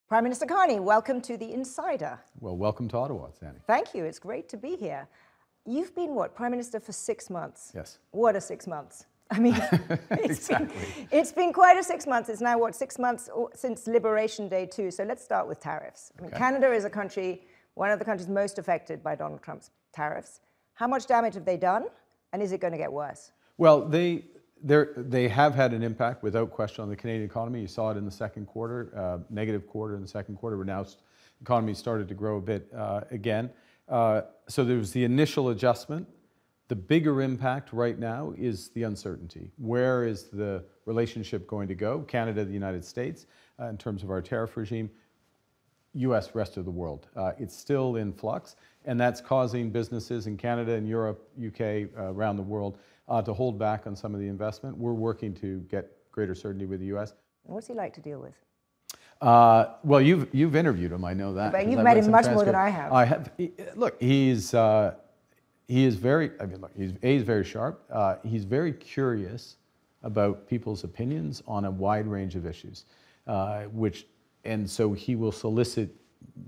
Prime Minister Carney, welcome to The Insider. Well, welcome to Ottawa, Zanny. Thank you. It's great to be here. You've been, what, Prime Minister for 6 months? Yes. What a 6 months. I mean, Exactly. it's been quite a 6 months. It's now, what, 6 months since Liberation Day 2. So let's start with tariffs. I mean, Canada is a country, one of the countries most affected by Donald Trump's tariffs. How much damage have they done? And is it going to get worse? Well, they have had an impact, without question, on the Canadian economy. You saw it in the second quarter, negative quarter in the second quarter, where now the economy started to grow a bit again. So there was the initial adjustment. The bigger impact right now is the uncertainty. Where is the relationship going to go? Canada, the United States, in terms of our tariff regime. US, rest of the world. It's still in flux, and that's causing businesses in Canada and Europe, UK, around the world, to hold back on some of the investment. We're working to get greater certainty with the US. What's he like to deal with? Well, you've interviewed him, I know that. But you've met him much more than I have. I have. Look, he is very, I mean, look, he's very sharp. He's very curious about people's opinions on a wide range of issues, and so he will solicit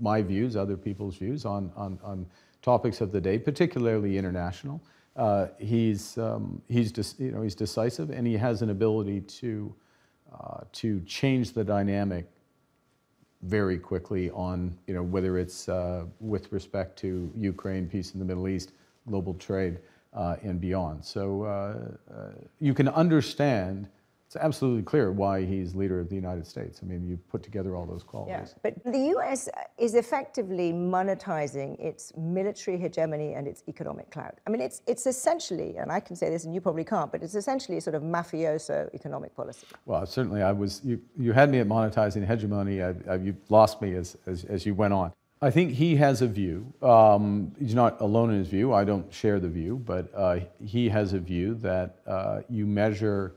my views, other people's views on topics of the day, particularly international. He's decisive, and he has an ability to change the dynamic very quickly on, whether it's with respect to Ukraine, peace in the Middle East, global trade, and beyond. So you can understand. It's absolutely clear why he's leader of the United States. I mean, you put together all those qualities. Yeah, but the US is effectively monetizing its military hegemony and its economic clout. I mean, it's essentially, and I can say this and you probably can't, but it's essentially a sort of mafioso economic policy. Well, certainly you had me at monetizing hegemony. You lost me as you went on. I think he has a view. He's not alone in his view. I don't share the view, but he has a view that you measure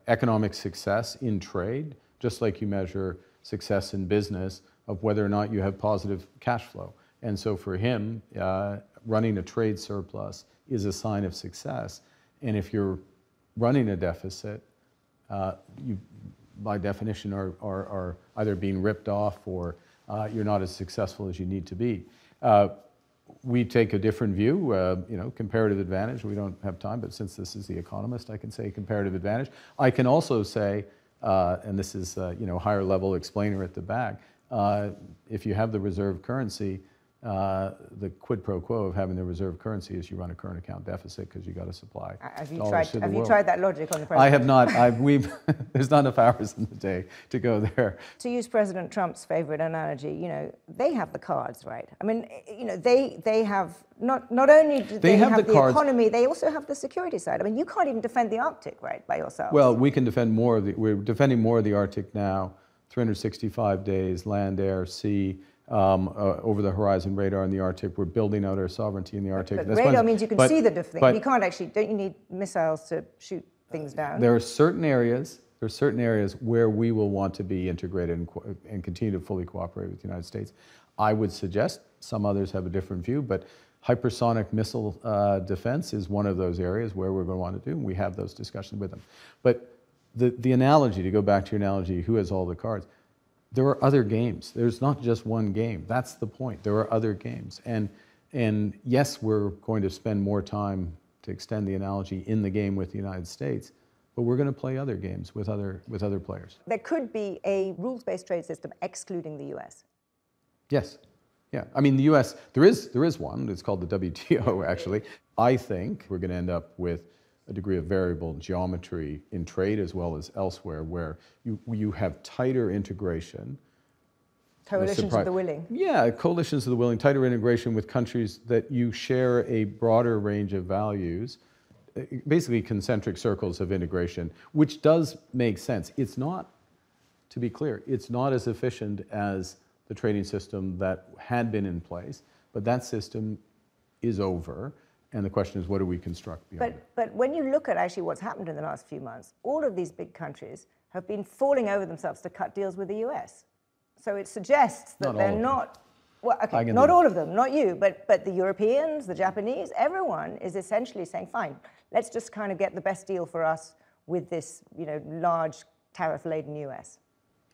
economic success in trade, just like you measure success in business, of whether or not you have positive cash flow. And so for him, running a trade surplus is a sign of success. And if you're running a deficit, you, by definition, are either being ripped off or you're not as successful as you need to be. We take a different view, comparative advantage. We don't have time, but since this is The Economist, I can say comparative advantage. I can also say, and this is higher level explainer at the back, if you have the reserve currency, the quid pro quo of having the reserve currency is you run a current account deficit because you got to supply. Have you tried that logic on the president? I have not. There's not enough hours in the day to go there. To use President Trump's favorite analogy, they have the cards, right? I mean, they have not only do they have the economy, they also have the security side. I mean, you can't even defend the Arctic, right, by yourself. Well, we can defend more of we're defending more of the Arctic now, 365 days, land, air, sea. Over the horizon radar in the Arctic. We're building out our sovereignty in the Arctic. But radar means you can see the thing. You can't actually, don't you need missiles to shoot things down? There are certain areas where we will want to be integrated and continue to fully cooperate with the United States. I would suggest, some others have a different view, but hypersonic missile defense is one of those areas where we're going to want to do, and we have those discussions with them. But the analogy, to go back to your analogy, who has all the cards? There are other games. There's not just one game. That's the point. There are other games. And yes, we're going to spend more time, to extend the analogy, in the game with the United States, but we're going to play other games with other players. There could be a rules-based trade system excluding the US. Yes. Yeah. I mean, the US, there is one. It's called the WTO, actually. I think we're going to end up with a degree of variable geometry in trade as well as elsewhere, where you have tighter integration. Coalitions of the willing. Yeah, coalitions of the willing, tighter integration with countries that you share a broader range of values, basically concentric circles of integration, which does make sense. It's not, to be clear, it's not as efficient as the trading system that had been in place, but that system is over. And the question is, what do we construct beyond it? But when you look at actually what's happened in the last few months, all of these big countries have been falling over themselves to cut deals with the US. So it suggests that they're not, well, okay, not all of them, not you, but the Europeans, the Japanese, everyone is essentially saying, fine, let's just kind of get the best deal for us with this, large tariff-laden US.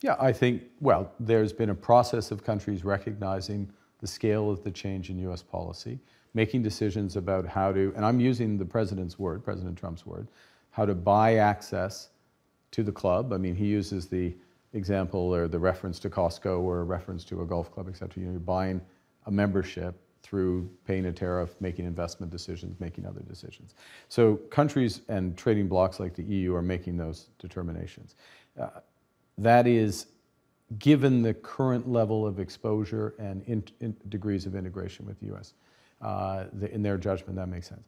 Yeah, I think, well, there's been a process of countries recognizing the scale of the change in U.S. policy, making decisions about how to, and I'm using the president's word, President Trump's word, how to buy access to the club. I mean, he uses the example or the reference to Costco or a reference to a golf club, et cetera. You're buying a membership through paying a tariff, making investment decisions, making other decisions. So countries and trading blocs like the EU are making those determinations. That is, given the current level of exposure and degrees of integration with the U.S., in their judgment, that makes sense.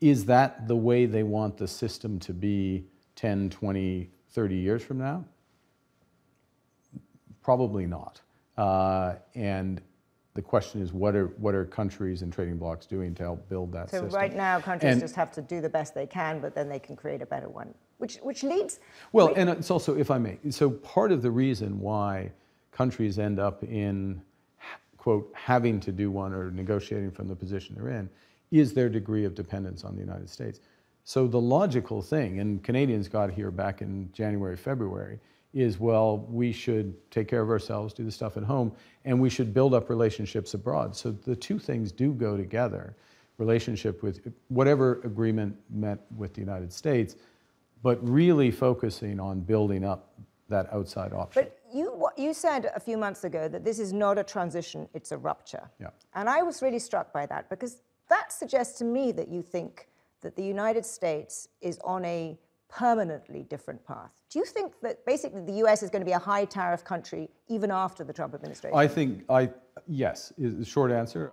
Is that the way they want the system to be 10, 20, 30 years from now? Probably not. And the question is, what are countries and trading blocs doing to help build that system? So right now, countries just have to do the best they can, but then they can create a better one, which leads... Well, and it's also, if I may, so part of the reason why countries end up in, quote, having to do one or negotiating from the position they're in, is their degree of dependence on the United States. So the logical thing, and Canadians got here back in January, February, is, well, we should take care of ourselves, do the stuff at home, and we should build up relationships abroad. So the two things do go together, relationship with whatever agreement met with the United States, but really focusing on building up that outside option. But you said a few months ago that this is not a transition, it's a rupture. Yeah. And I was really struck by that, because that suggests to me that you think that the United States is on a permanently different path. Do you think that basically the US is going to be a high tariff country even after the Trump administration? I think, yes, is the short answer.